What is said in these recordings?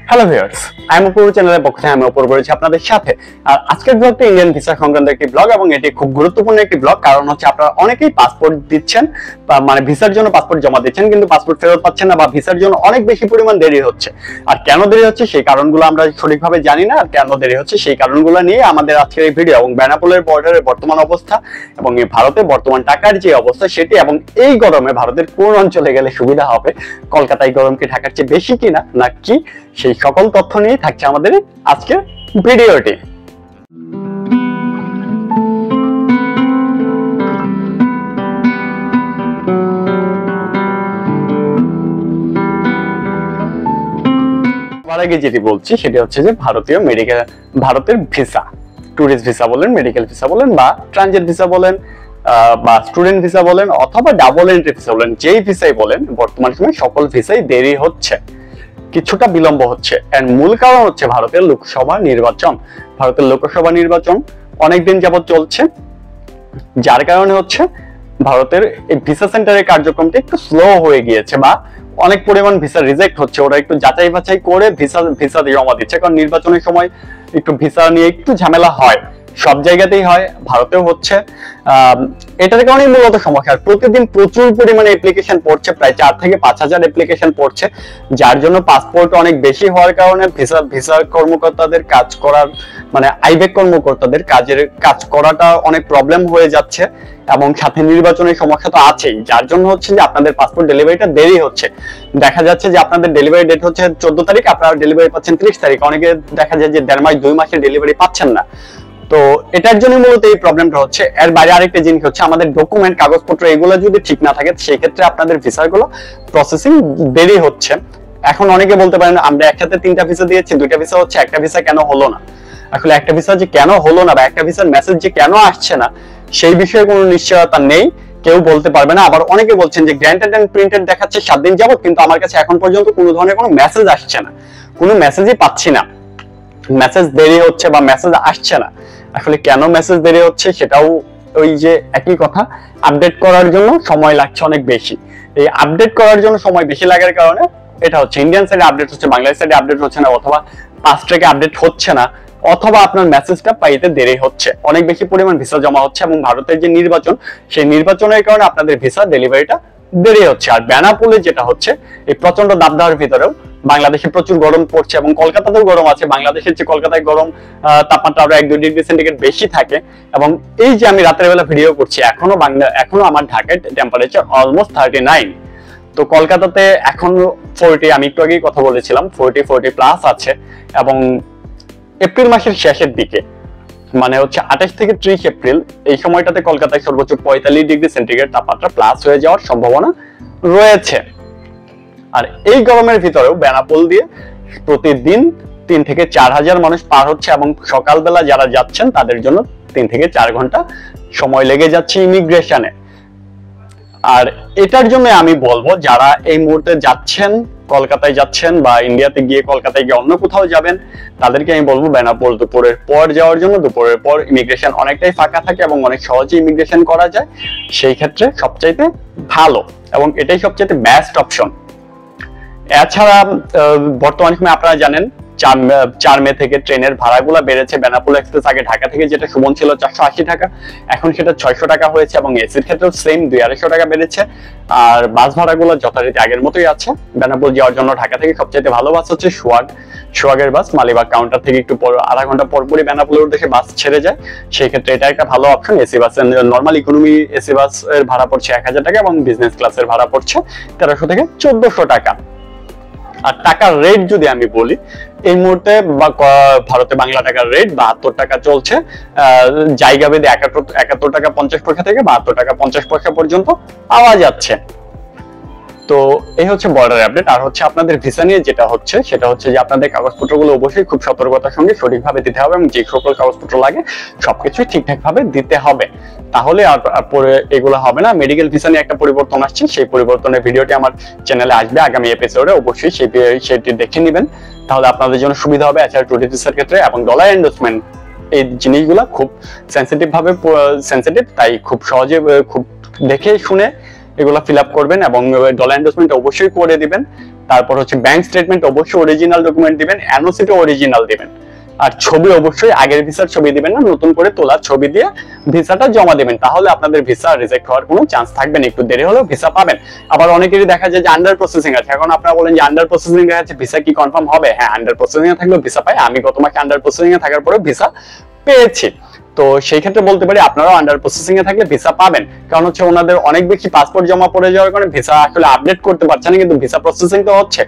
Hello viewers, আমি অপূর্ব চ্যানেলের পক্ষ থেকে আমি অপূর্ব রয়েছি আপনাদের সাথে। আর আজকের ব্লগটা ইন্ডিয়ান ভিসা সংক্রান্ত একটি ব্লগ এবং এটি খুব গুরুত্বপূর্ণ একটি ব্লগ। কারণ হচ্ছে আপনারা অনেকেই পাসপোর্ট দিচ্ছেন, মানে ভিসার জন্য পাসপোর্ট জমা দিচ্ছেন, কিন্তু পাসপোর্ট ফেরত পাচ্ছেন না বা ভিসার জন্য অনেক বেশি পরিমাণ দেরি হচ্ছে। আর কেন দেরি হচ্ছে সেই কারণগুলো আমরা সঠিকভাবে জানি না, আর কেন দেরি হচ্ছে সেই কারণগুলো নিয়ে আমাদের আজকের এই ভিডিও। এবং বেনাপোলের বর্ডারের বর্তমান অবস্থা এবং এই ভারতে বর্তমান টাকার যে অবস্থা সেটি, এবং এই গরমে ভারতের কোন অঞ্চলে গেলে সুবিধা হবে, কলকাতায় গরম কি ঢাকার চেয়ে বেশি কিনা নাকি, সেই সকল তথ্য নিয়ে থাকছে আমাদের আজকের ভিডিওটি। আগে যেটি বলছি সেটি হচ্ছে যে ভারতের ভিসা, ট্যুরিস্ট ভিসা বলেন, মেডিকেল ভিসা বলেন, বা ট্রানজিট ভিসা বলেন, বা স্টুডেন্ট ভিসা বলেন, অথবা ডাবল এন্ট্রি ভিসা বলেন, যেই ভিসাই বলেন বর্তমান সময় সকল ভিসাই দেরি হচ্ছে, কিছুটা বিলম্ব হচ্ছে। এর মূল কারণ হচ্ছে ভারতের লোকসভা নির্বাচন। ভারতের লোকসভা নির্বাচন অনেকদিন যাবত চলছে, যার কারণে হচ্ছে ভারতের এই ভিসা সেন্টারের কার্যক্রমটা একটু স্লো হয়ে গিয়েছে, বা অনেক পরিমাণ ভিসা রিজেক্ট হচ্ছে। ওরা একটু যাচাই বাছাই করে ভিসা জমা দিচ্ছে, কারণ নির্বাচনের সময় একটু ভিসা নিয়ে একটু ঝামেলা হয়, সব জায়গাতেই হয়, ভারতেও হচ্ছে। এটার কারণে মূলত সমস্যা। প্রতিদিন প্রচুর পরিমাণে অ্যাপ্লিকেশন পড়ছে, প্রায় 4 থেকে 5,000 অ্যাপ্লিকেশন পড়ছে, যার জন্য পাসপোর্ট অনেক বেশি হওয়ার কারণে ভিসা কর্মকর্তাদের কাজ করার, মানে আইবেক কর্মকর্তাদের কাজ করাটা অনেক প্রবলেম হয়ে যাচ্ছে। এবং সাথে নির্বাচনের সমস্যা তো আছেই, যার জন্য হচ্ছে যে আপনাদের পাসপোর্ট ডেলিভারিটা দেরি হচ্ছে। দেখা যাচ্ছে যে আপনাদের ডেলিভারি ডেট হচ্ছে 14 তারিখ, আপনারা ডেলিভারি পাচ্ছেন 30 তারিখ। অনেকে দেখা যায় যে 1.5 মাস 2 মাসের ডেলিভারি পাচ্ছেন না। তো এটার জন্য মূলত এই প্রবলেমটা হচ্ছে। এর বাইরে আরেকটা জিনিস হচ্ছে, আমাদের ডকুমেন্ট, কাগজপত্র এগুলো যদি ঠিক না থাকে সেই ক্ষেত্রে আপনাদের ভিসাগুলো প্রসেসিং দেরি হচ্ছে। এখন অনেকে বলতে পারেন আমরা একসাথে 3টা ভিসা দিয়েছি, 2টা ভিসা হচ্ছে, একটা ভিসা কেন হলো না? আসলে একটা ভিসা যে কেন হলো না, বা একটা ভিসার মেসেজ যে কেন আসছে না, সেই বিষয়ে কোনো নিশ্চয়তা নেই, কেউ বলতে পারবে না। আবার অনেকে বলছেন যে গ্র্যান্টেড এন্ড প্রিন্টেড দেখাচ্ছে 7 দিন যাবত, কিন্তু আমার কাছে এখন পর্যন্ত কোনো ধরনের কোনো মেসেজ আসছে না, কোনো মেসেজই পাচ্ছি না, মেসেজ দেরি হচ্ছে বা মেসেজ আসছে না। আসলে কেন মেসেজ দেরি হচ্ছে সেটাও ওই যে একই কথা, আপডেট করার জন্য সময় লাগছে অনেক বেশি। এই আপডেট করার জন্য সময় বেশি লাগার কারণে এটা হচ্ছে ইন্ডিয়ান সাইডে আপডেট হচ্ছে, বাংলাদেশ সাইডে আপডেট হচ্ছে না, অথবা ফাস্ট ট্র্যাকে আপডেট হচ্ছে না, অথবা আপনার মেসেজটা পাইতে দেরি হচ্ছে, অনেক বেশি পরিমাণ ভিসা জমা হচ্ছে। এবং ভারতের যে নির্বাচন, সেই নির্বাচনের কারণে আপনাদের ভিসা ডেলিভারিটা দেরি হচ্ছে। আর বেনাপোলে যেটা হচ্ছে, এই প্রচন্ড দাবদাহের ভিতরেও বাংলাদেশে প্রচুর গরম পড়ছে, এবং কলকাতাতেও গরম আছে। বাংলাদেশের চেয়ে কলকাতায় গরম তাপমাত্রা আরো 1-2 ডিগ্রি সেন্টিগ্রেড বেশি থাকে। এবং এই যে আমি রাতের বেলা ভিডিও করছি, এখনো আমার ঢাকায় টেম্পারেচার অলমোস্ট 39। তো কলকাতাতে এখন 40, আমি একটু আগেই কথা বলেছিলাম, 40 প্লাস আছে। এবং এপ্রিল মাসের শেষের দিকে, মানে হচ্ছে 28 থেকে 30 এপ্রিল, এই সময়টাতে কলকাতায় সর্বোচ্চ 45 ডিগ্রি সেন্টিগ্রেড তাপমাত্রা প্লাস হয়ে যাওয়ার সম্ভাবনা রয়েছে। আর এই গরমের ভিতরেও বেনাপোল দিয়ে প্রতিদিন 3 থেকে 4,000 মানুষ পার হচ্ছে, এবং সকালবেলা যারা যাচ্ছেন তাদের জন্য 3 থেকে 4 ঘন্টা সময় লেগে যাচ্ছে ইমিগ্রেশনে। আর এটার জন্য আমি বলবো, যারা এই মুহূর্তে যাচ্ছেন, কলকাতায় যাচ্ছেন, বা ইন্ডিয়াতে গিয়ে কলকাতায় গিয়ে অন্য কোথাও যাবেন, তাদেরকে আমি বলবো বেনাপোল দুপুরের পর যাওয়ার জন্য। দুপুরের পর ইমিগ্রেশন অনেকটাই ফাঁকা থাকে এবং অনেক সহজে ইমিগ্রেশন করা যায়, সেই ক্ষেত্রে সবচাইতে ভালো এবং এটাই সবচাইতে বেস্ট অপশন। এছাড়া বর্তমান সময় আপনারা জানেন 4 মে থেকে ট্রেনের ভাড়াগুলো বেড়েছে। বেনাপোল এক্সপ্রেস আগে ঢাকা থেকে যেটা সুমন ছিল 480 টাকা, এখন সেটা 600 টাকা হয়েছে, এবং এসির ক্ষেত্রেও সেম 200-250 টাকা বেড়েছে। আর বাস ভাড়াগুলো যথারীতি আগের মতোই আছে। বেনাপোল যাওয়ার জন্য ঢাকা থেকে সবচেয়ে ভালো বাস হচ্ছে সোয়াগের বাস। মালিবাগ কাউন্টার থেকে একটু আধা ঘন্টা পরপরই বেনাপোলের উদ্দেশ্যে বাস ছেড়ে যায়, সেই ক্ষেত্রে এটা একটা ভালো option. AC bus, normal economy AC bus এর ভাড়া পড়ছে 1000 টাকা, এবং বিজনেস ক্লাসের ভাড়া পড়ছে 1300 থেকে 1400 টাকা। আর টাকার রেট যদি আমি বলি, এই মুহূর্তে ভারতে বাংলা টাকার রেট 72 টাকা চলছে। জায়গা ভেদে 71 টাকা 50 পয়সা থেকে 72 টাকা 50 পয়সা পর্যন্ত পাওয়া যাচ্ছে। তো এই হচ্ছে বর্ডার আপডেট। আর হচ্ছে আপনাদের ভিসা নিয়ে যেটা হচ্ছে, সেটা হচ্ছে যে আপনাদের কাগজপত্রগুলো অবশ্যই খুব সতর্কতার সঙ্গে সঠিকভাবে দিতে হবে, এবং যে সকল কাগজপত্র লাগে সবকিছুই ঠিকঠাক ভাবে দিতে হবে, তাহলে আর পরে এগুলো হবে না। মেডিকেল ভিসা নিয়ে একটা পরিবর্তন আসছে, সেই পরিবর্তনের ভিডিওটি আমার চ্যানেলে আসবে আগামী এপিসোডে, অবশ্যই সেটি দেখে নেবেন, তাহলে আপনাদের জন্য সুবিধা হবে। এছাড়া ট্যুরিস্ট ভিসার ক্ষেত্রে এবং ডলার এন্ডোর্সমেন্ট, এই জিনিসগুলো খুব সেন্সিটিভ, তাই খুব সহজে খুব দেখে শুনে এগুলো ফিল আপ করবেন এবং ডলার এন্ডোর্সমেন্ট অবশ্যই করে দিবেন। তারপর হচ্ছে ব্যাংক স্টেটমেন্ট অবশ্যই অরিজিনাল ডকুমেন্ট দিবেন, এনওসিটা অরিজিনাল দিবেন। আর ছবি অবশ্যই আগের ভিসার ছবি দিবেন না, নতুন করে তোলা ছবি দিয়ে ভিসাটা জমা দিবেন, তাহলে আপনাদের ভিসা রিজেক্ট হওয়ার কোনো চান্স থাকবে না, একটু দেরি হলেও ভিসা পাবেন। আবার অনেকেরই দেখা যায় যে আন্ডার প্রসেসিং আছে, এখন আপনারা বলেন যে আন্ডার প্রসেসিং এ আছে ভিসা কি কনফার্ম হবে? হ্যাঁ, আন্ডার প্রসেসিং এ থাকলেও ভিসা পাই। আমি গত মাসে আন্ডার প্রসেসিং এ থাকার পরে ভিসা পেয়েছি। তো সেই ক্ষেত্রে বলতে পারি আপনারাও আন্ডার প্রসেসিং এ থাকলে ভিসা পাবেন, কারণ হচ্ছে ওনাদের অনেক বেশি পাসপোর্ট জমা পড়ে যাওয়ার কারণে ভিসা আসলে আপডেট করতে পারছে না, কিন্তু ভিসা প্রসেসিং তো হচ্ছে,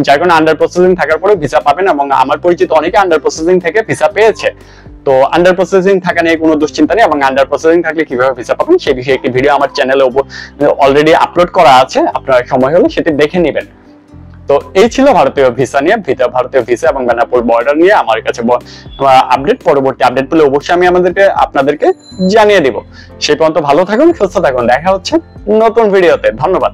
যার কারণে আন্ডার প্রসেসিং থাকার পরে ভিসা পাবেন। এবং আমার পরিচিত অনেকে আন্ডার প্রসেসিং থেকে ভিসা পেয়েছে। তো আন্ডার প্রসেসিং থাকা নিয়ে কোনো দুশ্চিন্তা নেই, এবং আন্ডার প্রসেসিং থাকলে কিভাবে ভিসা পাবেন সেই বিষয়ে একটি ভিডিও আমার চ্যানেলে অলরেডি আপলোড করা আছে, আপনারা সময় হলে সেটি দেখে নেবেন। তো এই ছিল ভারতীয় ভিসা নিয়ে, ভারতীয় ভিসা এবং বেনাপোল বর্ডার নিয়ে আমার কাছে আপডেট। পরবর্তী আপডেট পেলে অবশ্যই আমি আপনাদেরকে জানিয়ে দিব। সেই পর্যন্ত ভালো থাকুন, সুস্থ থাকুন, দেখা হচ্ছে নতুন ভিডিওতে। ধন্যবাদ।